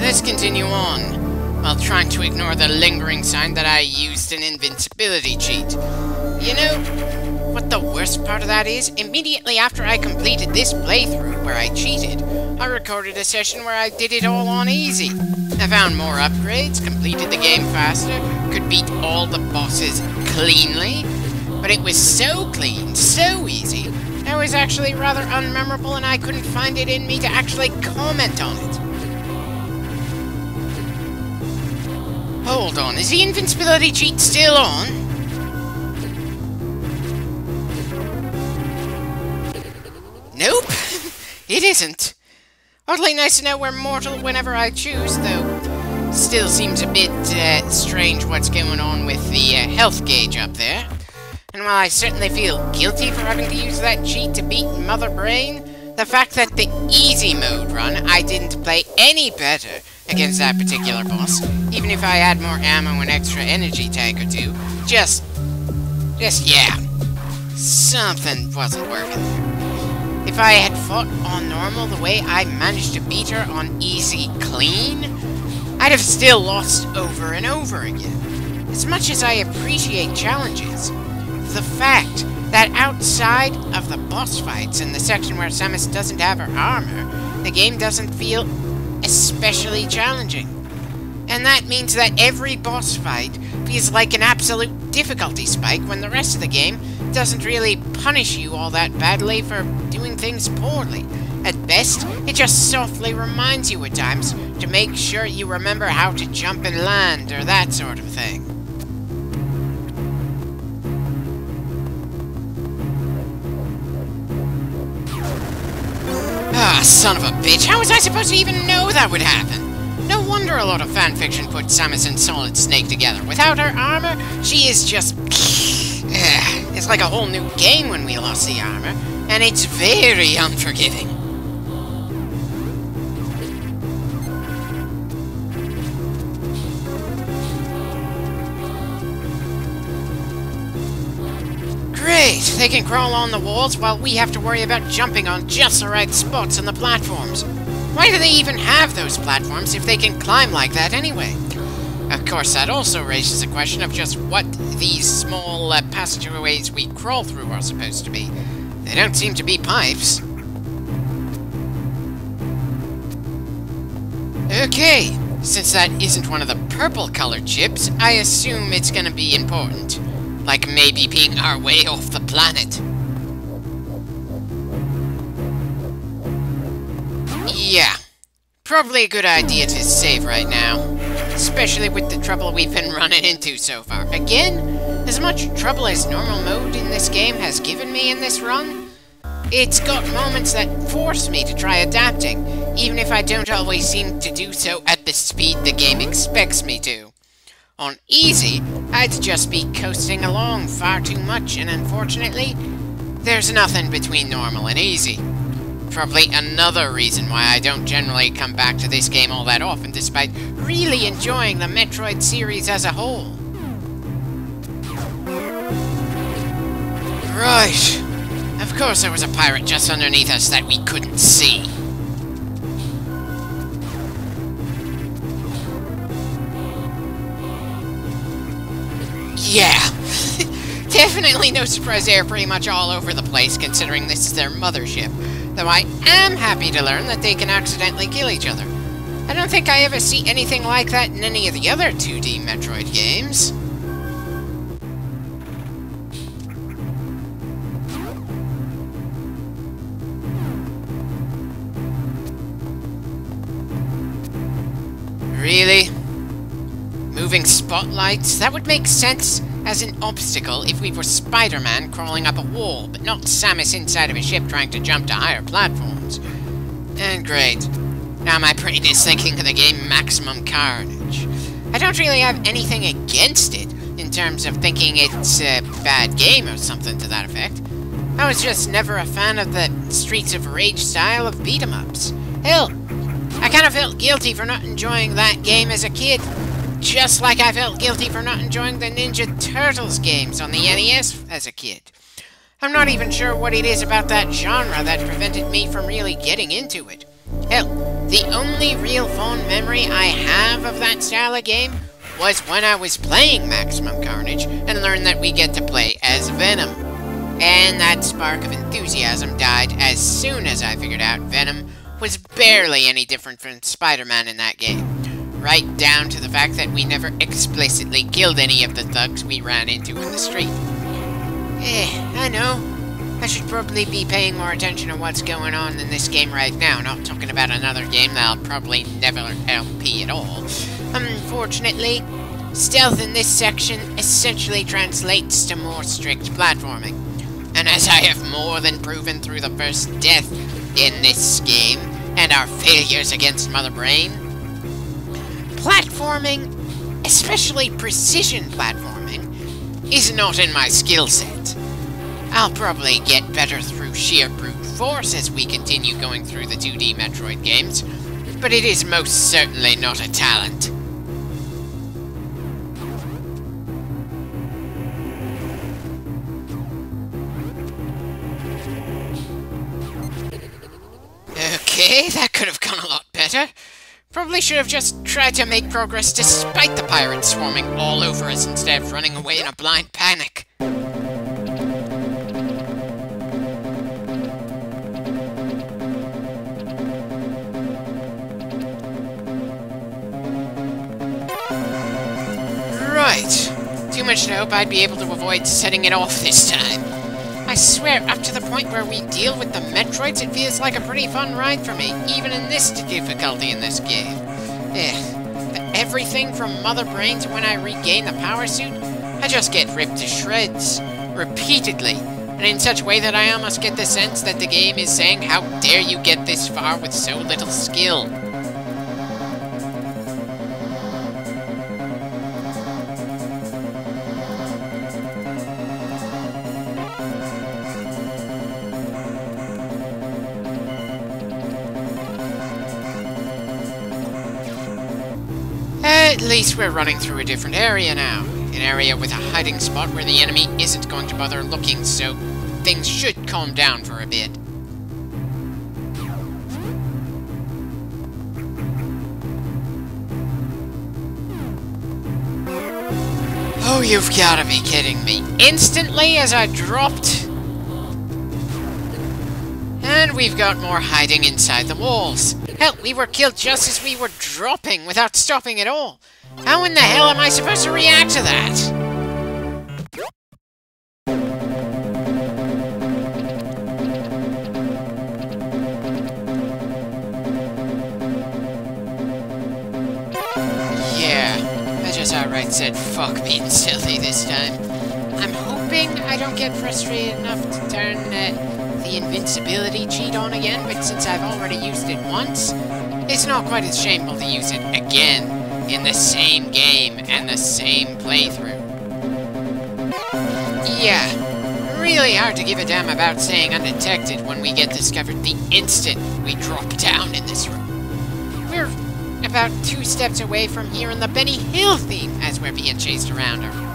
let's continue on, while trying to ignore the lingering sign that I used an invincibility cheat. You know, what the worst part of that is? Immediately after I completed this playthrough where I cheated, I recorded a session where I did it all on easy. I found more upgrades, completed the game faster, could beat all the bosses cleanly, but it was so clean, so easy, that it was actually rather unmemorable and I couldn't find it in me to actually comment on it. Hold on, is the invincibility cheat still on? Nope, it isn't. Oddly nice to know we're mortal whenever I choose, though. Still seems a bit strange what's going on with the health gauge up there. And while I certainly feel guilty for having to use that cheat to beat Mother Brain, the fact that the easy mode run, I didn't play any better against that particular boss, even if I had more ammo and extra energy tank or two, just yeah, something wasn't working there. If I had fought on normal the way I managed to beat her on easy clean, I'd have still lost over and over again. As much as I appreciate challenges, the fact that outside of the boss fights in the section where Samus doesn't have her armor, the game doesn't feel especially challenging. And that means that every boss fight feels like an absolute difficulty spike when the rest of the game doesn't really punish you all that badly for doing things poorly. At best, it just softly reminds you at times to make sure you remember how to jump and land or that sort of thing. Ah, son of a bitch, how was I supposed to even know that would happen? No wonder a lot of fanfiction put Samus and Solid Snake together. Without her armor, she is just... It's like a whole new game when we lost the armor, and it's very unforgiving. Great! They can crawl on the walls while we have to worry about jumping on just the right spots on the platforms. Why do they even have those platforms if they can climb like that anyway? Of course, that also raises the question of just what these small passageways we crawl through are supposed to be. They don't seem to be pipes. Okay, since that isn't one of the purple-colored chips, I assume it's gonna be important. Like maybe being our way off the planet. Yeah, probably a good idea to save right now. Especially with the trouble we've been running into so far. Again, as much trouble as normal mode in this game has given me in this run, it's got moments that force me to try adapting, even if I don't always seem to do so at the speed the game expects me to. On easy, I'd just be coasting along far too much, and unfortunately, there's nothing between normal and easy. Probably another reason why I don't generally come back to this game all that often, despite really enjoying the Metroid series as a whole. Right. Of course there was a pirate just underneath us that we couldn't see. Yeah. Definitely no surprise they're pretty much all over the place, considering this is their mothership. Though I am happy to learn that they can accidentally kill each other. I don't think I ever see anything like that in any of the other 2D Metroid games. Really? Moving spotlights? That would make sense as an obstacle if we were Spider-Man crawling up a wall, but not Samus inside of a ship trying to jump to higher platforms. And great. Now my brain is thinking of the game Maximum Carnage. I don't really have anything against it, in terms of thinking it's a bad game or something to that effect. I was just never a fan of the Streets of Rage style of beat-em-ups. Hell, I kind of felt guilty for not enjoying that game as a kid. Just like I felt guilty for not enjoying the Ninja Turtles games on the NES as a kid. I'm not even sure what it is about that genre that prevented me from really getting into it. Hell, the only real fond memory I have of that style of game was when I was playing Maximum Carnage and learned that we get to play as Venom. And that spark of enthusiasm died as soon as I figured out Venom was barely any different from Spider-Man in that game. Right down to the fact that we never explicitly killed any of the thugs we ran into in the street. I know. I should probably be paying more attention to what's going on in this game right now, not talking about another game that I'll probably never LP at all. Unfortunately, stealth in this section essentially translates to more strict platforming. And as I have more than proven through the first death in this game, and our failures against Mother Brain, platforming, especially precision platforming, is not in my skill set. I'll probably get better through sheer brute force as we continue going through the 2D Metroid games, but it is most certainly not a talent. Okay, that could have gone a lot better. Probably should have just tried to make progress despite the pirates swarming all over us instead of running away in a blind panic. Right. Too much to hope I'd be able to avoid setting it off this time. I swear, up to the point where we deal with the Metroids, it feels like a pretty fun ride for me, even in this difficulty in this game. Everything from Mother Brain to when I regain the power suit, I just get ripped to shreds, repeatedly, and in such a way that I almost get the sense that the game is saying, how dare you get this far with so little skill. At least we're running through a different area now. An area with a hiding spot where the enemy isn't going to bother looking, so things should calm down for a bit. Oh, you've gotta be kidding me. Instantly as I dropped... And we've got more hiding inside the walls. Hell, we were killed just as we were dropping without stopping at all. How in the hell am I supposed to react to that? Yeah, I just outright said fuck being stealthy this time. I'm hoping I don't get frustrated enough to turn the invincibility cheat on again, but since I've already used it once, it's not quite as shameful to use it again in the same game and the same playthrough. Yeah, really hard to give a damn about staying undetected when we get discovered the instant we drop down in this room. We're about 2 steps away from hearing the Benny Hill theme as we're being chased around her.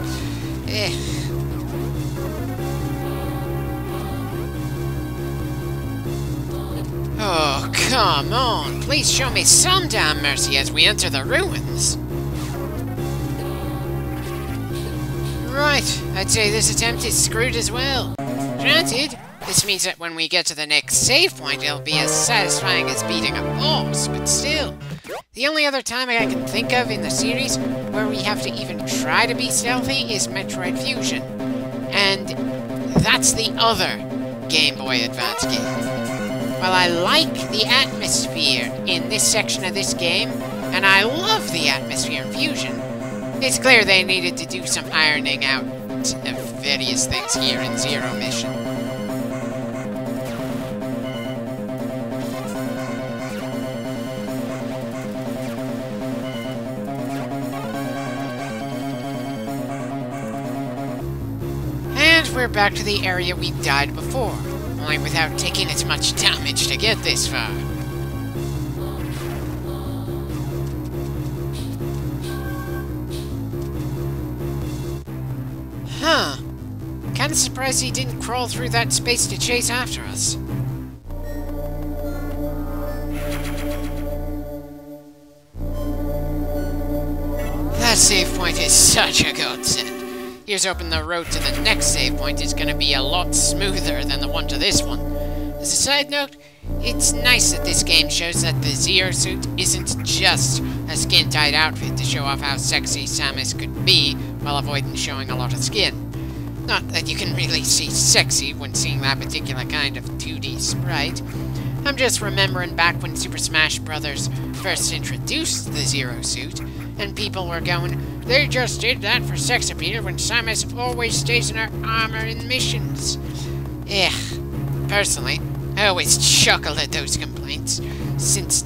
Oh, come on. Please show me some damn mercy as we enter the ruins. Right, I'd say this attempt is screwed as well. Granted, this means that when we get to the next save point, it'll be as satisfying as beating a boss, but still. The only other time I can think of in the series where we have to even try to be stealthy is Metroid Fusion. And that's the other Game Boy Advance game. While I like the atmosphere in this section of this game, and I love the atmosphere in Fusion, it's clear they needed to do some ironing out of various things here in Zero Mission. And we're back to the area we died before. Only without taking as much damage to get this far. Huh. Kinda surprised he didn't crawl through that space to chase after us. That save point is such a godsend. Here's hoping the road to the next save point is going to be a lot smoother than the one to this one. As a side note, it's nice that this game shows that the Zero Suit isn't just a skin-tight outfit to show off how sexy Samus could be while avoiding showing a lot of skin. Not that you can really see sexy when seeing that particular kind of 2D sprite. I'm just remembering back when Super Smash Bros. First introduced the Zero Suit, and people were going, they just did that for sex appeal when Samus always stays in her armor in missions. Personally, I always chuckle at those complaints, since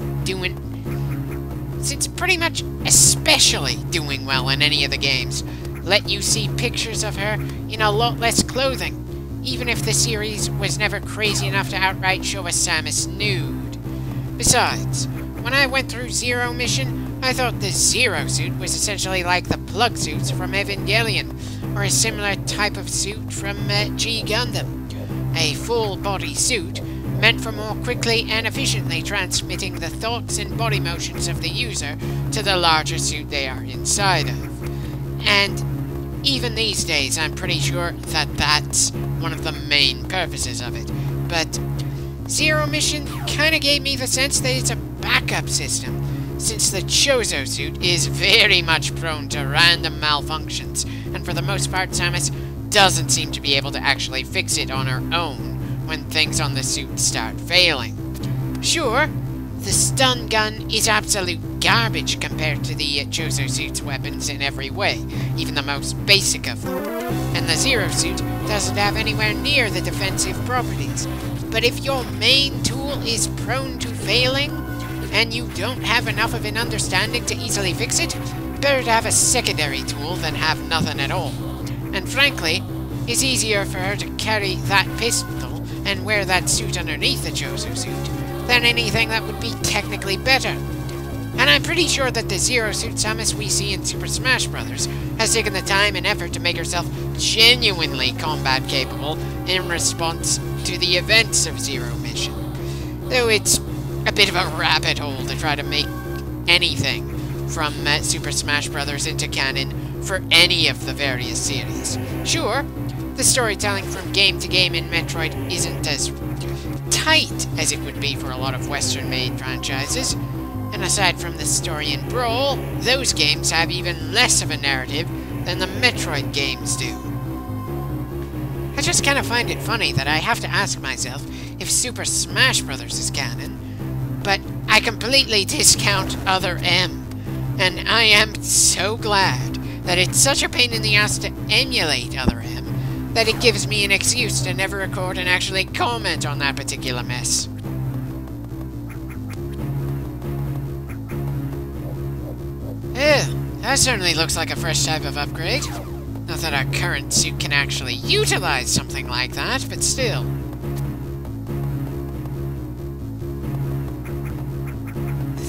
pretty much especially doing well in any of the games let you see pictures of her in a lot less clothing, even if the series was never crazy enough to outright show a Samus nude. Besides, when I went through Zero Mission, I thought the Zero Suit was essentially like the plug suits from Evangelion, or a similar type of suit from G Gundam. A full-body suit meant for more quickly and efficiently transmitting the thoughts and body motions of the user to the larger suit they are inside of. And even these days, I'm pretty sure that that's one of the main purposes of it. But Zero Mission kinda gave me the sense that it's a backup system, since the Chozo suit is very much prone to random malfunctions, and for the most part Samus doesn't seem to be able to actually fix it on her own when things on the suit start failing. Sure, the stun gun is absolute garbage compared to the Chozo suit's weapons in every way, even the most basic of them, and the Zero suit doesn't have anywhere near the defensive properties. But if your main tool is prone to failing, and you don't have enough of an understanding to easily fix it, better to have a secondary tool than have nothing at all. And frankly, it's easier for her to carry that pistol and wear that suit underneath the Chozo suit than anything that would be technically better. And I'm pretty sure that the Zero Suit Samus we see in Super Smash Bros. Has taken the time and effort to make herself genuinely combat capable in response to the events of Zero Mission. Though it's a bit of a rabbit hole to try to make anything from Super Smash Bros. Into canon for any of the various series. Sure, the storytelling from game to game in Metroid isn't as tight as it would be for a lot of Western-made franchises, and aside from the story in Brawl, those games have even less of a narrative than the Metroid games do. I just kind of find it funny that I have to ask myself if Super Smash Bros. Is canon, but I completely discount Other M, and I am so glad that it's such a pain in the ass to emulate Other M that it gives me an excuse to never record and actually comment on that particular mess. Yeah, that certainly looks like a fresh type of upgrade. Not that our current suit can actually utilize something like that, but still.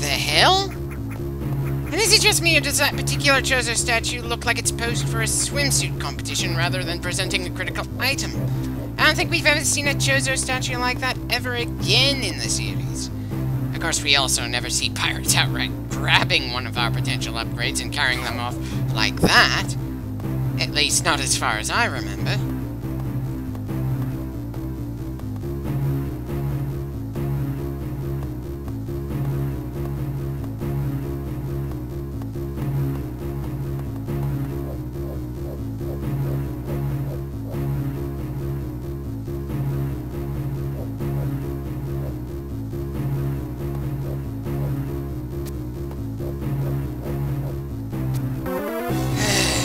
The hell? And is it just me, or does that particular Chozo statue look like it's posed for a swimsuit competition rather than presenting a critical item? I don't think we've ever seen a Chozo statue like that ever again in the series. Of course, we also never see pirates outright grabbing one of our potential upgrades and carrying them off like that. At least not as far as I remember.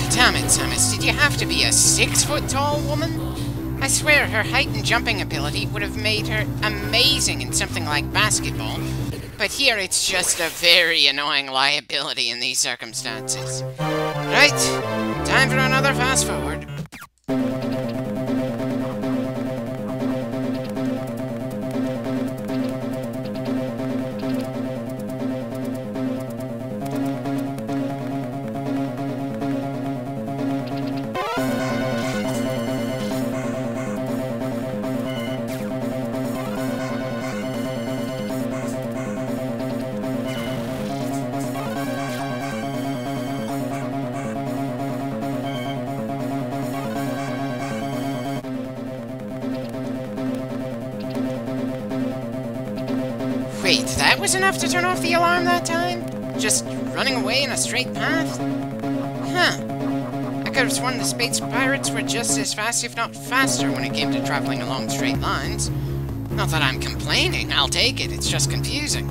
Damn it, Samus, did you have to be a 6-foot-tall woman? I swear her height and jumping ability would have made her amazing in something like basketball, but here it's just a very annoying liability in these circumstances. Right, time for another fast-forward. Wait, that was enough to turn off the alarm that time? Just running away in a straight path? Huh. I could have sworn the space pirates were just as fast, if not faster, when it came to traveling along straight lines. Not that I'm complaining, I'll take it, it's just confusing.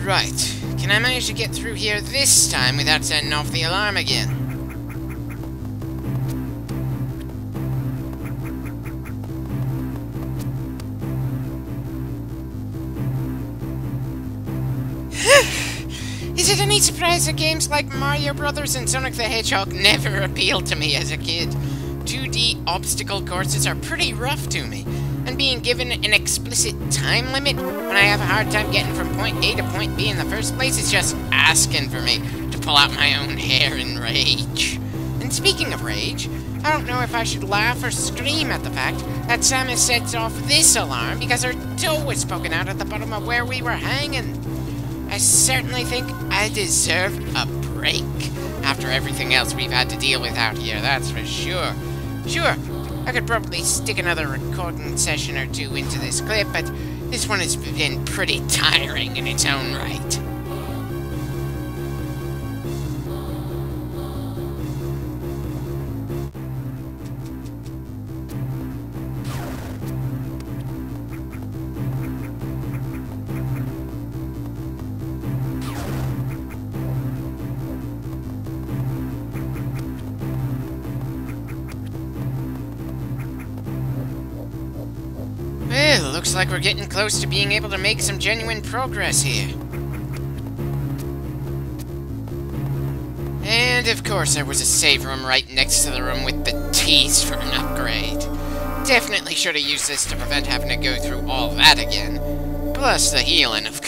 Right, can I manage to get through here this time without setting off the alarm again? Is it any surprise that games like Mario Brothers and Sonic the Hedgehog never appealed to me as a kid? 2D obstacle courses are pretty rough to me, and being given an explicit time limit when I have a hard time getting from point A to point B in the first place is just asking for me to pull out my own hair in rage. And speaking of rage, I don't know if I should laugh or scream at the fact that Samus sets off this alarm because her toe was poking out at the bottom of where we were hanging. I certainly think I deserve a break after everything else we've had to deal with out here, that's for sure. Sure, I could probably stick another recording session or two into this clip, but this one has been pretty tiring in its own right. Well, looks like we're getting close to being able to make some genuine progress here. And of course there was a save room right next to the room with the teas for an upgrade. Definitely should have used this to prevent having to go through all that again. Plus the healing, of